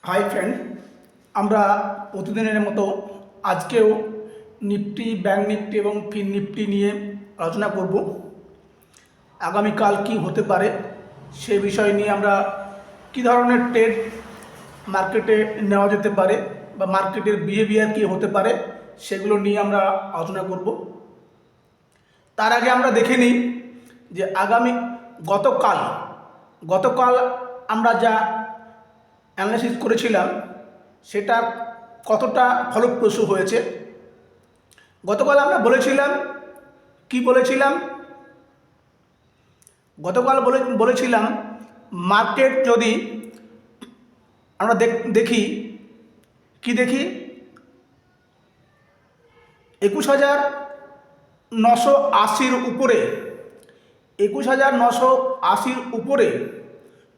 Hi friend, আমরা প্রতিদিনের মতো আজকেও নিফটি, ব্যাংক নিফটি এবং ফিন নিফটি নিয়ে আলোচনা করব। আগামীকাল কি হতে পারে সে বিষয় নিয়ে আমরা কি ধরনের ট্রেড মার্কেটে নেওয়া যেতে পারে বা মার্কেটের বিহেভিয়ার কী হতে পারে সেগুলো নিয়ে আমরা আলোচনা করব। তার আগে আমরা দেখে নিই যে গতকাল আমরা যা অ্যানালাইসিস করেছিলাম সেটা কতটা ফলপ্রসূ হয়েছে। গতকাল আমরা বলেছিলাম বলেছিলাম মার্কেট যদি আমরা দেখি 21,980-র উপরে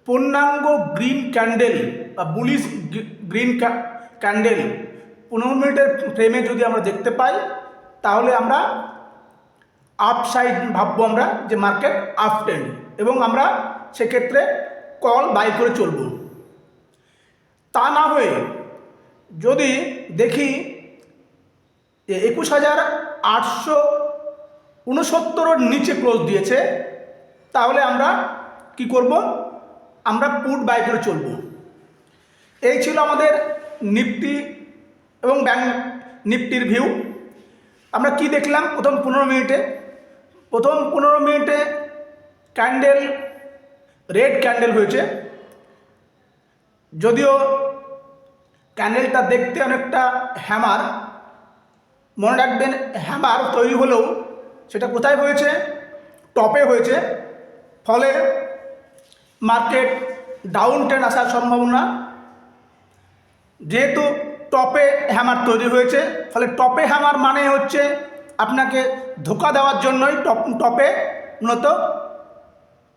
পূর্ণাঙ্গ গ্রিন ক্যান্ডেল বা বুলিশ গ্রিন ক্যান্ডেল 15 মিনিটের ফ্রেমে যদি আমরা দেখতে পাই তাহলে আমরা আপসাইড ভাববো আমরা যে মার্কেট আপ ট্রেন্ড, এবং আমরা সেক্ষেত্রে কল বাই করে চলব। তা না হয়ে যদি দেখি যে 21,869-এর নিচে ক্লোজ দিয়েছে তাহলে আমরা কি করব? আমরা পুট বাই করে চলব। এই ছিল আমাদের নিফটি এবং ব্যাংক নিফটির ভিউ। আমরা কি দেখলাম প্রথম 15 মিনিটে ক্যান্ডেল রেড ক্যান্ডেল হয়েছে, যদিও ক্যান্ডেলটা দেখতে অনেকটা হ্যামার। মনে রাখবেন, হ্যামার তৈরি হলেও সেটা কোথায় হয়েছে? টপে হয়েছে। ফলে মার্কেট ডাউন ট্রেন্ড আসার সম্ভাবনা, যেহেতু টপে হ্যামার তৈরি হয়েছে, ফলে টপে হ্যামার মানে হচ্ছে আপনাকে ধোকা দেওয়ার জন্যই টপে মূলত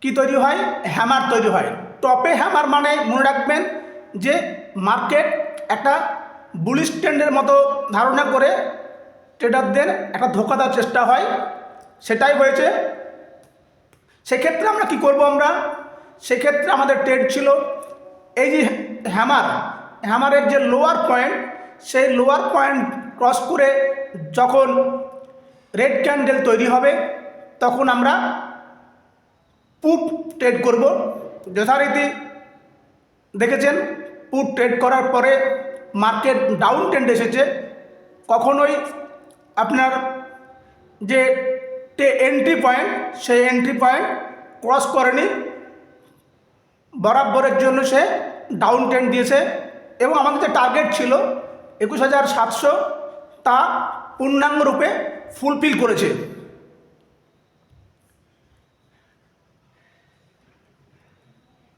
কি তৈরি হয়? হ্যামার তৈরি হয়। টপে হ্যামার মানে মনে রাখবেন যে মার্কেট একটা বুলিশ ট্রেন্ডের মতো ধারণা করে ট্রেডারদের একটা ধোকা দেওয়ার চেষ্টা হয়, সেটাই হয়েছে। সেক্ষেত্রে আমরা কি করব? সেক্ষেত্রে আমাদের ট্রেড ছিল এই যে হ্যামারের যে লোয়ার পয়েন্ট, সেই লোয়ার পয়েন্ট ক্রস করে যখন রেড ক্যান্ডেল তৈরি হবে তখন আমরা পুট ট্রেড করব। যথারীতি দেখেছেন, পুট ট্রেড করার পরে মার্কেট ডাউন ট্রেন্ড এসেছে। কখনোই আপনার যে এন্ট্রি পয়েন্ট, সেই এন্ট্রি পয়েন্ট ক্রস করেনি, বরাবরের জন্য সে ডাউন ট্রেন্ড দিয়েছে। এবং আমাদের যে টার্গেট ছিল 21,700, তা পূর্ণাঙ্গ রূপে ফুলফিল করেছে।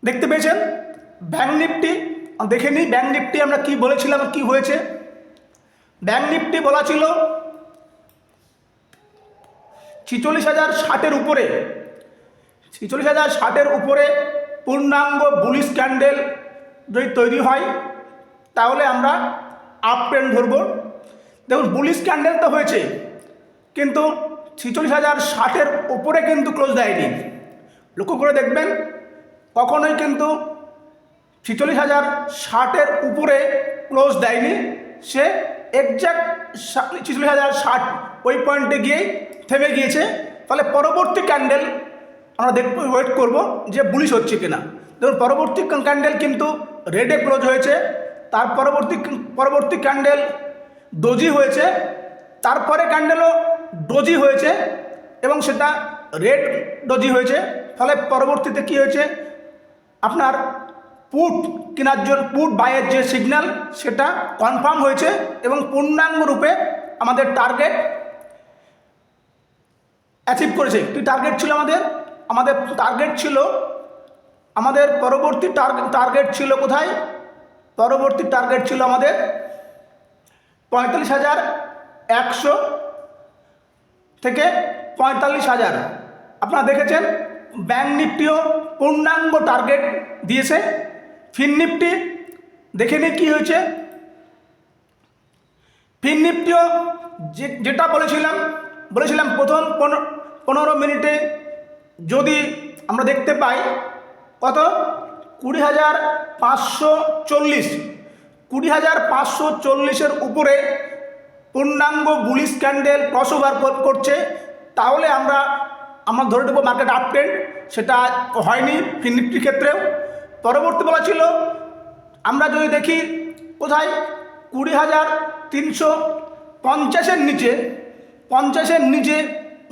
দেখতে পেয়েছেন ব্যাংক নিফটি। দেখে নিই ব্যাংক নিফটি আমরা কি বলেছিলাম, কি হয়েছে। ব্যাংক নিফটি বলা ছিল 46,060-এর উপরে, 46,060-এর উপরে পূর্ণাঙ্গ বুলিশ ক্যান্ডেল যদি তৈরি হয় তাহলে আমরা আপ ট্রেন্ড ধরব। দেখুন, বুলিশ ক্যান্ডেল তো হয়েছে, কিন্তু 46,060-এর উপরে কিন্তু ক্লোজ দেয়নি। লক্ষ্য করে দেখবেন, কখনোই কিন্তু 46,060-এর উপরে ক্লোজ দেয়নি। সে এক্স্যাক্ট 46,060 ওই পয়েন্টে গিয়েই থেমে গিয়েছে। ফলে পরবর্তী ক্যান্ডেল আমরা ওয়েট করব যে বুলিশ হচ্ছে কিনা। দেখুন, পরবর্তী ক্যান্ডেল কিন্তু রেডে ক্লোজ হয়েছে, তার পরবর্তী ক্যান্ডেল ডোজি হয়েছে, তারপরে ক্যান্ডেলও ডোজি হয়েছে এবং সেটা রেড ডোজি হয়েছে। ফলে পরবর্তীতে কি হয়েছে? আপনার পুট কেনার জন্য পুট বাইয়ের যে সিগন্যাল, সেটা কনফার্ম হয়েছে এবং পূর্ণাঙ্গ রূপে আমাদের টার্গেট অ্যাচিভ করেছে। কি টার্গেট ছিল আমাদের টার্গেট ছিল, আমাদের পরবর্তী টার্গেট ছিল কোথায়? পরবর্তী টার্গেট ছিল আমাদের 45,100 থেকে 45,000। আপনারা দেখেছেন ব্যাংক নিফটিও পূর্ণাঙ্গ টার্গেট দিয়েছে। ফিন নিফটি দেখে নিই কী হয়েছে। ফিন নিফটিও যেটা বলেছিলাম প্রথম 15 মিনিটে যদি আমরা দেখতে পাই কত 20,540 20,540-এর উপরে পূর্ণাঙ্গ বুলিশ ক্যান্ডেল ক্রসওভার করছে, তাহলে আমরা ধরে নেব মার্কেট আপ ট্রেন্ড। সেটা হয়নি ফিন নিফটির ক্ষেত্রেও। পরবর্তী বলা ছিল আমরা যদি দেখি কোথায় 20,350-এর নিচে, 50-এর নিচে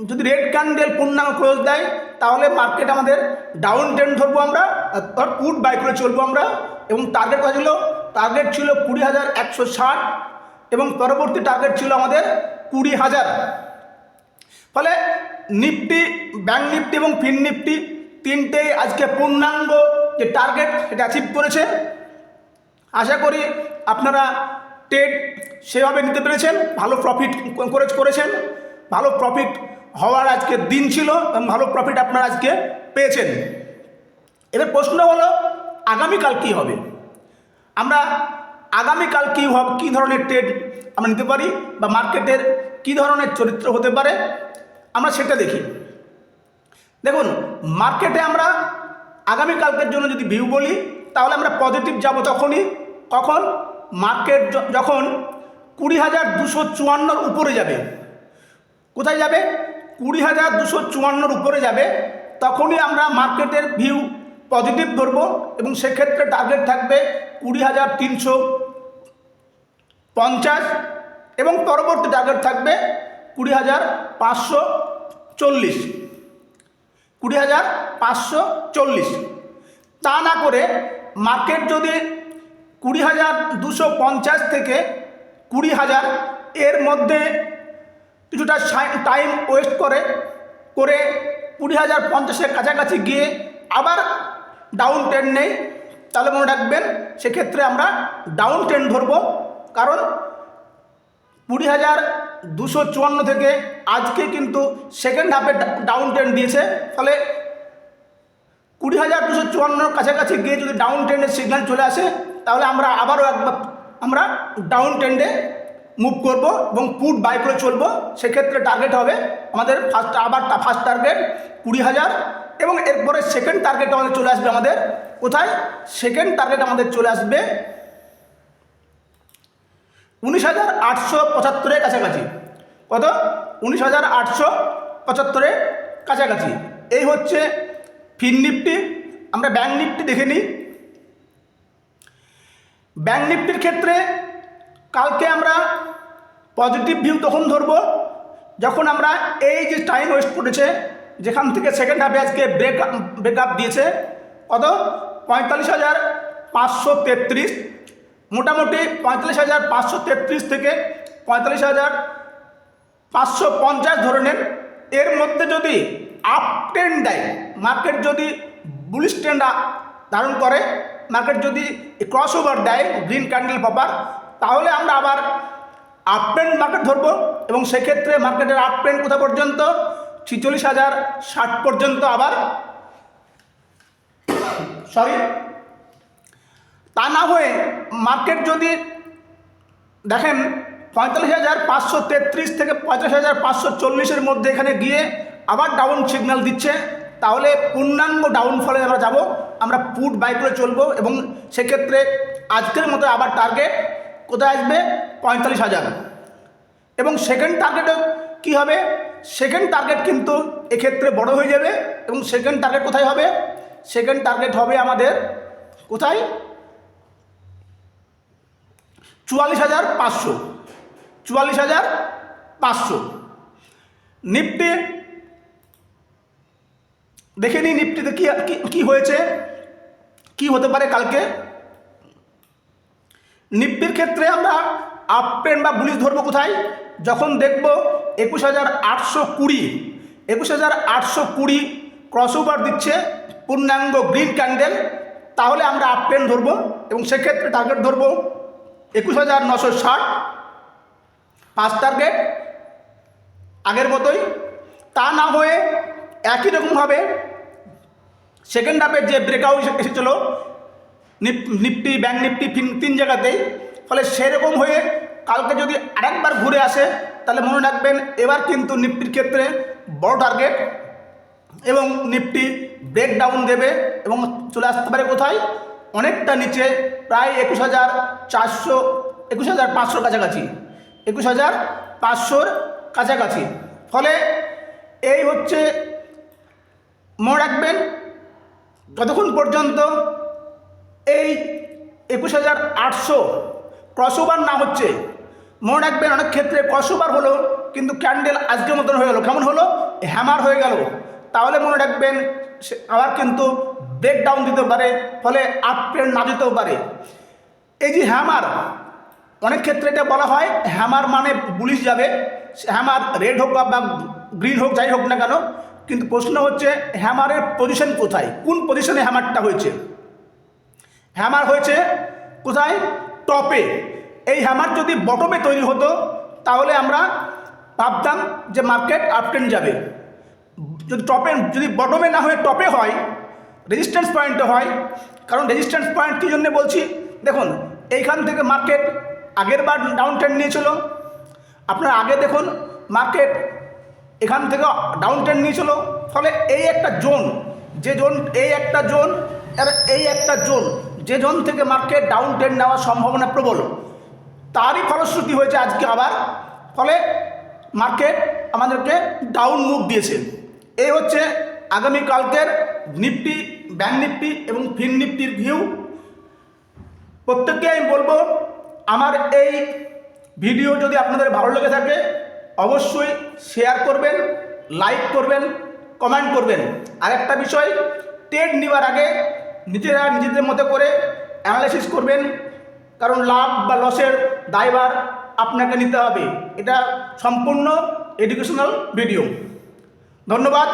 যদি রেড ক্যান্ডেল পূর্ণাঙ্গ ক্লোজ দেয়, তাহলে মার্কেট আমাদের ডাউন ট্রেন্ড ধরবো আমরা, অর্থাৎ পুট বাই করে চলবো আমরা। এবং টার্গেট কত ছিল? টার্গেট ছিল 20,160 এবং পরবর্তী টার্গেট ছিল আমাদের 20,000। ফলে নিফটি, ব্যাঙ্ক নিফটি এবং ফিন নিফটি তিনটেই আজকে পূর্ণাঙ্গ যে টার্গেট সেটা অ্যাচিভ করেছে। আশা করি আপনারা ট্রেড সেভাবে নিতে পেরেছেন, ভালো প্রফিট করেছেন। ভালো প্রফিট হওয়ার আজকে দিন ছিল এবং ভালো প্রফিট আপনারা আজকে পেয়েছেন। এবার প্রশ্ন হলো আগামীকাল কী হবে? আমরা আগামীকাল কী ধরনের ট্রেড আমরা নিতে পারি বা মার্কেটের কী ধরনের চরিত্র হতে পারে আমরা সেটা দেখি। দেখুন, মার্কেটে আমরা আগামীকালকের জন্য যদি ভিউ বলি, তাহলে আমরা পজিটিভ যাব কখন মার্কেট যখন 20,254-র উপরে যাবে। কোথায় যাবে? 20,254-র উপরে যাবে, তখনই আমরা মার্কেটের ভিউ পজিটিভ ধরবো এবং সেক্ষেত্রে টার্গেট থাকবে 20,350 এবং পরবর্তী টার্গেট থাকবে 20,540। 20,540। তা না করে মার্কেট যদি 20,250 থেকে 20,000 এর মধ্যে কিছুটা টাইম ওয়েস্ট করে 20,050-এর কাছাকাছি গিয়ে আবার ডাউন ট্রেন্ড নেই, তাহলে মনে রাখবেন সেক্ষেত্রে আমরা ডাউন ট্রেন্ড ধরব। কারণ 20,254 থেকে আজকে কিন্তু সেকেন্ড হাফে ডাউন ট্রেন্ড দিয়েছে। ফলে 20,254-র কাছাকাছি গিয়ে যদি ডাউন ট্রেন্ডের সিগন্যাল চলে আসে, তাহলে আমরা আবারও আমরা ডাউন ট্রেন্ডে মুভ করব এবং পুট বাই করে চলবো। সেক্ষেত্রে টার্গেট হবে আমাদের ফার্স্ট টার্গেট 20,000 এবং এরপরে সেকেন্ড টার্গেট আমাদের চলে আসবে আমাদের কোথায়? সেকেন্ড টার্গেট আমাদের চলে আসবে 19,875-এর কাছাকাছি। কত? 19,875-এর কাছাকাছি। এই হচ্ছে ফিন নিফটি। আমরা ব্যাঙ্ক নিফটি দেখে নিই। ব্যাঙ্ক নিফটির ক্ষেত্রে কালকে আমরা পজিটিভ ভিউ তখন ধরব যখন আমরা এই যে টাইম ওয়েস্ট করেছে, যেখান থেকে সেকেন্ড হাফে আজকে ব্রেকআপ দিয়েছে, কত? 45,533। মোটামুটি 45,533 থেকে 45,550 ধরে নেন। এর মধ্যে যদি আপ ট্রেন্ড দেয়, মার্কেট যদি বুলিশ ট্রেন্ড ধারণ করে, মার্কেট যদি ক্রস ওভার দেয় গ্রিন ক্যান্ডেল পপার, তাহলে আমরা আবার আপ ট্রেন্ড মার্কেট ধরবো এবং সেক্ষেত্রে মার্কেটের আপ ট্রেন্ড কোথা পর্যন্ত? 46,060 পর্যন্ত আবার তা না হয়ে মার্কেট যদি দেখেন 45,533 থেকে 45,540-এর মধ্যে এখানে গিয়ে আবার ডাউন সিগন্যাল দিচ্ছে, তাহলে পূর্ণাঙ্গ ডাউনফলে আমরা যাব, আমরা পুট বাই করে চলবো এবং সেক্ষেত্রে আজকের মতো আবার টার্গেট কোথায় আসবে? 45,000। এবং সেকেন্ড টার্গেটও কী হবে? সেকেন্ড টার্গেট কিন্তু এক্ষেত্রে বড় হয়ে যাবে এবং সেকেন্ড টার্গেট কোথায় হবে? সেকেন্ড টার্গেট হবে আমাদের কোথায়? 44,500। 44,500। নিফটি দেখে নিই, নিফটিতে কি হয়েছে, কি হতে পারে কালকে। নিফটির ক্ষেত্রে আমরা আপ ট্রেন্ড বা বুলিশ ধরবো কোথায়? যখন দেখব 21,820, 21,820 ক্রসওভার দিচ্ছে পূর্ণাঙ্গ গ্রিন ক্যান্ডেল, তাহলে আমরা আপ ট্রেন্ড ধরবো এবং সেক্ষেত্রে টার্গেট ধরবো 21,960। ফার্স্ট টার্গেট আগের মতোই। তা না হয়ে একই রকমভাবে সেকেন্ড হাফে যে ব্রেকআউট এসেছিলো নিফটি, ব্যাঙ্ক নিফটি, তিন জায়গাতেই, ফলে সেরকম হয়ে কালকে যদি আরেকবার ঘুরে আসে, তাহলে মনে রাখবেন এবার কিন্তু নিফটির ক্ষেত্রে বড় টার্গেট এবং নিফটি ব্রেকডাউন দেবে এবং চলে আসতে পারে কোথায়? অনেকটা নিচে প্রায় 21,400 21,500 কাছাকাছি, 21,500 কাছাকাছি। ফলে এই হচ্ছে মনে রাখবেন, যতক্ষণ পর্যন্ত এই 21,800 ক্রসওভার না হচ্ছে, মনে রাখবেন অনেক ক্ষেত্রে ক্রসওভার হলো কিন্তু ক্যান্ডেল আজকের মতন হয়ে গেল, কেমন হলো, হ্যামার হয়ে গেল, তাহলে মনে রাখবেন আবার কিন্তু ব্রেকডাউন দিতে পারে, ফলে আপ ট্রেন্ড না দিতেও পারে। এই যে হ্যামার, অনেক ক্ষেত্রে এটা বলা হয় হ্যামার মানে বুলিশ যাবে, হ্যামার রেড হোক বা গ্রিন হোক, যাই হোক না কেন, কিন্তু প্রশ্ন হচ্ছে হ্যামারের পজিশন কোথায়, কোন পজিশনে হ্যামারটা হয়েছে। হ্যামার হয়েছে কোথায়, টপে। এই হ্যামার যদি বটমে তৈরি হতো তাহলে আমরা ভাবতাম যে মার্কেট আপট্রেন্ড যাবে। যদি বটমে না হয়ে টপে হয়, রেজিস্ট্যান্স পয়েন্টে হয়, কারণ রেজিস্ট্যান্স পয়েন্ট কী জন্য বলছি, দেখুন এইখান থেকে মার্কেট আগের বার ডাউন ট্রেন্ড নিয়েছিল, আপনারা আগে দেখুন মার্কেট এখান থেকে ডাউন ট্রেন্ড নিয়েছিল, ফলে এই একটা জোন, যে জোন, এই একটা জোন, এবার এই একটা জোন, যে জোন থেকে মার্কেট ডাউন ট্রেন্ড নেওয়ার সম্ভাবনা প্রবল, তারই ফলশ্রুতি হয়েছে আজকে আবার, ফলে মার্কেট আমাদেরকে ডাউন মুভ দিয়েছে। এই হচ্ছে আগামীকালকের নিফটি, ব্যাংক নিফটি এবং ফিন নিফটির ভিউ। প্রত্যেককে আমি বলবো, আমার এই ভিডিও যদি আপনাদের ভালো লেগে থাকে অবশ্যই শেয়ার করবেন, লাইক করবেন, কমেন্ট করবেন। আরেকটা বিষয়, ট্রেড নেওয়ার আগে নিজেরা নিজেদের মতো করে অ্যানালাইসিস করবেন, কারণ লাভ বা লসের দায়ভার আপনাকে নিতে হবে। এটা সম্পূর্ণ এডুকেশনাল ভিডিও। ধন্যবাদ।